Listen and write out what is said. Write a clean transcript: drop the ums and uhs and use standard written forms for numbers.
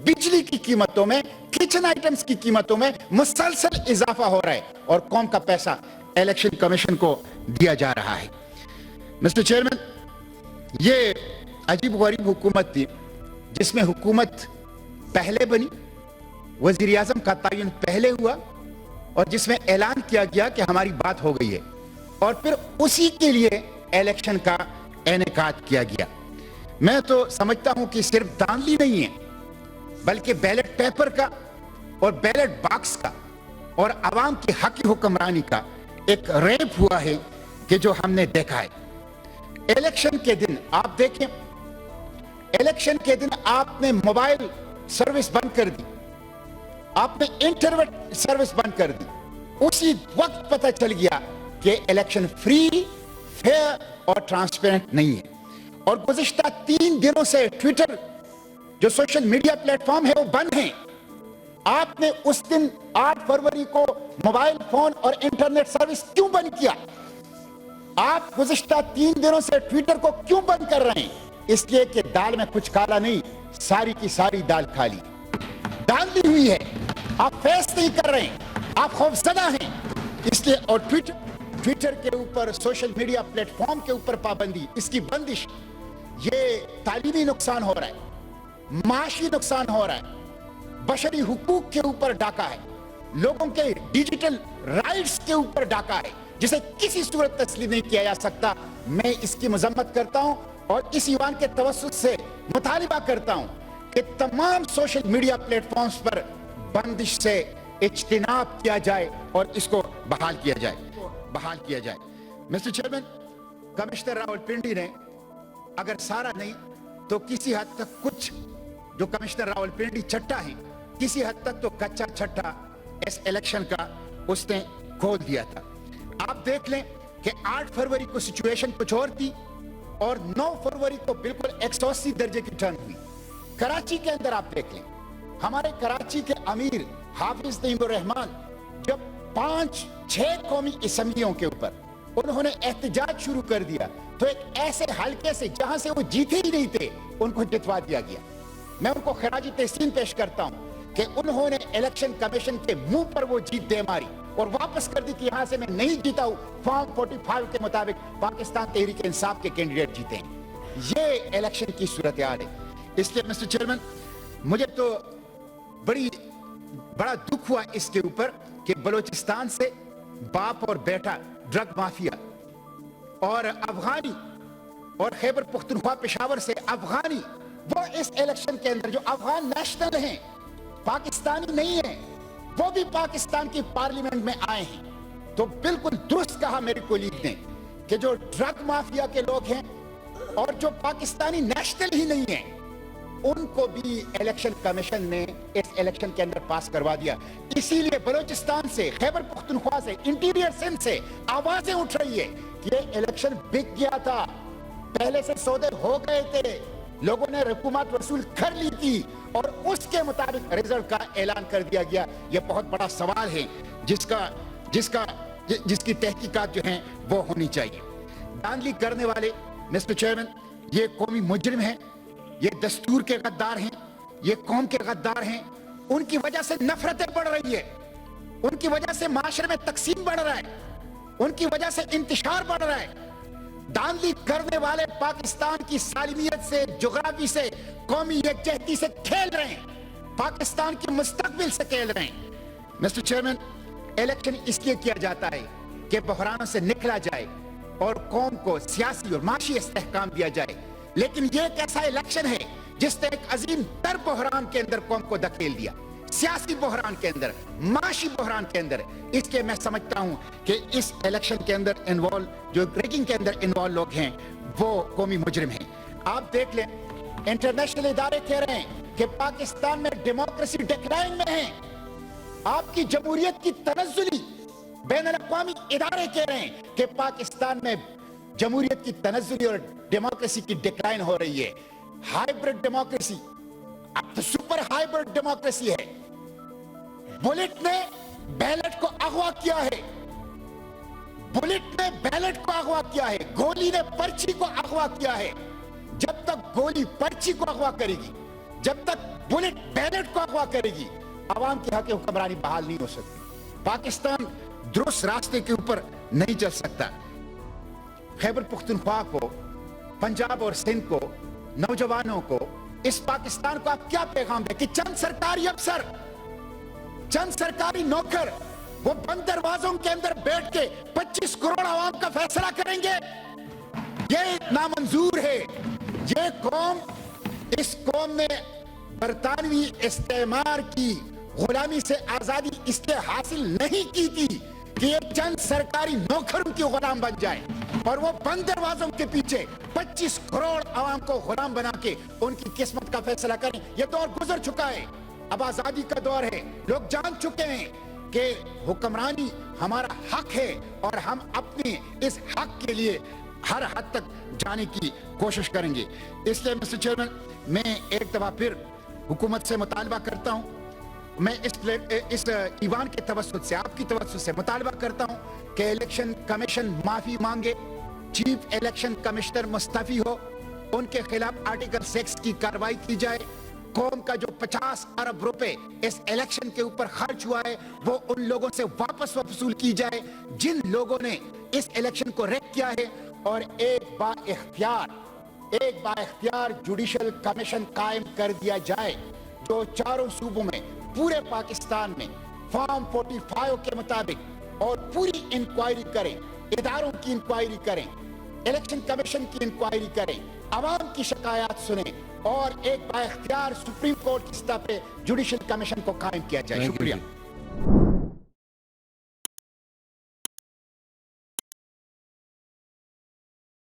बिजली की कीमतों में, किचन आइटम्स की कीमतों में मुसलसल इजाफा हो रहा है और कौम का पैसा इलेक्शन कमीशन को दिया जा रहा है। मिस्टर चेयरमैन, ये अजीब गरीब हुकूमत थी जिसमें हुकूमत पहले बनी, वजीर आजम का तयन पहले हुआ और जिसमें ऐलान किया गया कि हमारी बात हो गई है और फिर उसी के लिए इलेक्शन का इनेकाद किया गया। मैं तो समझता हूं कि सिर्फ धांधली नहीं है बल्कि बैलेट पेपर का और बैलेट बॉक्स का और आवाम की हकी हुक्मरानी का एक रेप हुआ है कि जो हमने देखा है। इलेक्शन के दिन आप देखें, इलेक्शन के दिन आपने मोबाइल सर्विस बंद कर दी, आपने इंटरनेट सर्विस बंद कर दी, उसी वक्त पता चल गया कि इलेक्शन फ्री, फेयर और ट्रांसपेरेंट नहीं है। और गुज़िश्ता 3 दिनों से ट्विटर जो सोशल मीडिया प्लेटफॉर्म है वो बंद है। आपने उस दिन 8 फरवरी को मोबाइल फोन और इंटरनेट सर्विस क्यों बंद किया? आप गुज़िश्ता 3 दिनों से ट्विटर को क्यों बंद कर रहे हैं? इसलिए कि दाल में कुछ काला नहीं, सारी की सारी दाल खाली डाल दी हुई है। आप फेस नहीं कर रहे हैं, आप खौफजदा हैं इसलिए। और ट्विटर के ऊपर, सोशल मीडिया प्लेटफॉर्म के ऊपर पाबंदी, इसकी बंदिश, ये तालीमी नुकसान हो रहा है, माशी नुकसान हो रहा है, बशरी हुकूक के ऊपर डाका है, लोगों के डिजिटल राइट्स के ऊपर डाका है जिसे किसी सूरत तस्लीम नहीं किया जा सकता। मैं इसकी मजम्मत करता हूं और इस ईवान के तवस्सुत से मुतालिबा करता हूं कि तमाम सोशल मीडिया प्लेटफॉर्म्स पर बंदिश से इज्तिनाब किया जाए और इसको बहाल किया जाए। मिस्टर चेयरमैन, कमिश्नर रावलपिंडी ने अगर सारा नहीं तो किसी हद तक कुछ जो कमिश्नर रावलपिंडी चट्टा है, किसी हद तक तो कच्चा छट्टा इस इलेक्शन का उसने खोल दिया था। आप देख लें कि 8 फरवरी को सिचुएशन कुछ और थी और 9 फरवरी को बिल्कुल 180 दर्जे की टर्न हुई। कराची के अंदर आप देख लें, हमारे कराची के अमीर हाफिज नईमुर रहमान जब 5-6 कौमी असम्बलियों के ऊपर उन्होंने एहतजाज शुरू कर दिया तो एक ऐसे हल्के से जहां से वो जीते ही नहीं थे उनको जितवा दिया गया। मैं उनको खराजी तहसीन पेश करता हूं कि उन्होंने इलेक्शन कमीशन के मुंह पर वो जीत दे मारी और वापस कर दी कि यहां से मैं नहीं जीता हूं, फॉर्म 45 के मुताबिक पाकिस्तान तहरीक इंसाफ के कैंडिडेट जीते हैं। ये इलेक्शन की सूरत हाल है। इसलिए मिस्टर चेयरमैन, मुझे तो बड़ा दुख हुआ इसके ऊपर कि बलूचिस्तान से बाप और बेटा ड्रग माफिया और अफगानी और खैबर पुख्तनख्वा पेशावर से अफगानी, वो इस इलेक्शन के अंदर जो अफगान नेशनल हैं, पाकिस्तानी नहीं है, वो भी पाकिस्तान की पार्लियामेंट में आए हैं। तो बिल्कुल दुरुस्त कहा मेरे कोलीग ने कि जो ड्रग माफिया के लोग हैं और जो पाकिस्तानी नेशनल ही नहीं है, उनको भी इलेक्शन कमीशन ने इस इलेक्शन के अंदर पास करवा दिया। इसीलिए बलूचिस्तान से, खैबर पुख्तनख्वा से, इंटीरियर सिंध से आवाजें उठ रही है कि ये इलेक्शन बिक गया था, पहले से सौदे हो गए थे, लोगों ने रकूमत वसूल कर ली थी और उसके मुताबिक रिजल्ट का ऐलान कर दिया गया। यह बहुत बड़ा सवाल है जिसकी तहकीकात जो है वो होनी चाहिए। धांधली करने वाले मिस्टर चेयरमैन, ये कौमी मुजरिम हैं, ये दस्तूर के गद्दार हैं, ये कौम के गद्दार हैं। उनकी वजह से नफरतें बढ़ रही है, उनकी वजह से माशरे में तकसीम बढ़ रहा है, उनकी वजह से इंतशार बढ़ रहा है। धांधली करने वाले पाकिस्तान की सालिमियत से, जोग्राफी से, कौमी यकजहती से खेल रहे हैं, पाकिस्तान के मुस्तकबिल से खेल रहे हैं। मिस्टर चेयरमैन, इलेक्शन इसलिए किया जाता है कि बहरानों से निकला जाए और कौम को सियासी और माशी इस्तेहकाम दिया जाए। लेकिन यह एक ऐसा इलेक्शन है जिसने एक अजीम तर बहरान के अंदर कौम को धकेल दिया, सियासी बहरान के अंदर, माशी बहरान के अंदर। इसके मैं समझता हूं कि इस इलेक्शन के अंदर इन्वॉल्व, जो रेगिंग के अंदर इन्वॉल्व लोग हैं, वो कौमी मुजरिम हैं। आप देख लें, इंटरनेशनल इदारे कह रहे हैं कि पाकिस्तान में डेमोक्रेसी डिक्लाइन में है। आपकी जमहूरियत की तनज़्ज़ुली बैनुल-अक़वामी इदारे कह रहे हैं कि पाकिस्तान में जमहूरियत की तनज़्ज़ुली और डेमोक्रेसी की डिक्लाइन हो रही है। हाइब्रिड डेमोक्रेसी, अब तो सुपर हाइब्रिड डेमोक्रेसी है। बुलेट ने बैलेट को अगवा किया है, बुलेट ने बैलेट को अगवा किया है, गोली ने पर्ची को अगवा किया है। जब तक गोली पर्ची को अगवा करेगी, جب تک بلٹ بیلٹ کو اغوا کرے گی عوام کی حق حکمرانی بحال نہیں ہو سکتی. پاکستان درست راستے کے اوپر نہیں چل سکتا. خیبر پختونخوا کو، پنجاب اور سندھ کو، نوجوانوں کو، اس پاکستان کو آپ کیا پیغام دیں کہ چند سرکاری افسر، چند سرکاری نوکر وہ بند دروازوں کے اندر بیٹھ کے 25 کروڑ عوام کا فیصلہ کریں گے؟ یہ نامنظور ہے. یہ قوم، اس قوم نے برطانوی استعمار کی غلامی سے آزادی اس لیے حاصل نہیں کی تھی کہ یہ چند سرکاری نوکروں کی غلام بن جائے اور وہ بند دروازوں کے پیچھے 25 کروڑ عوام کو غلام بنا کے ان کی قسمت کا فیصلہ کریں. یہ دور گزر چکا ہے. اب آزادی کا دور ہے. لوگ جان چکے ہیں کہ حکمرانی ہمارا حق ہے اور ہم اپنے اس حق کے لیے ہر حد تک جانے کی کوشش کریں گے. اس لیے مسٹر چیئرمین، میں ایک دفعہ پھر حکومت سے مطالبہ کرتا ہوں، میں اس ایوان کے توسط سے، آپ کی توسط سے مطالبہ کرتا ہوں کہ الیکشن کمیشن معافی مانگے، چیف الیکشن کمشنر مستعفی ہو، ان کے خلاف آرٹیکل 6 کی کارروائی کی جائے. قوم کا جو 50 ارب روپے اس الیکشن کے اوپر خرچ ہوا ہے وہ ان لوگوں سے واپس وصول کی جائے جن لوگوں نے اس الیکشن کو ریک کیا ہے، اور ایک با اختیار جوڈیشل کمیشن قائم کر دیا جائے جو چاروں صوبوں میں، پورے پاکستان میں فارم 45 کے مطابق اور پوری انکوائری کریں، اداروں کی انکوائری کریں، الیکشن کمیشن کی انکوائری کریں، عوام کی شکایات سنیں اور ایک با اختیار سپریم کورٹ کی سطح پہ جوڈیشل کمیشن کو قائم کیا جائے. شکریہ.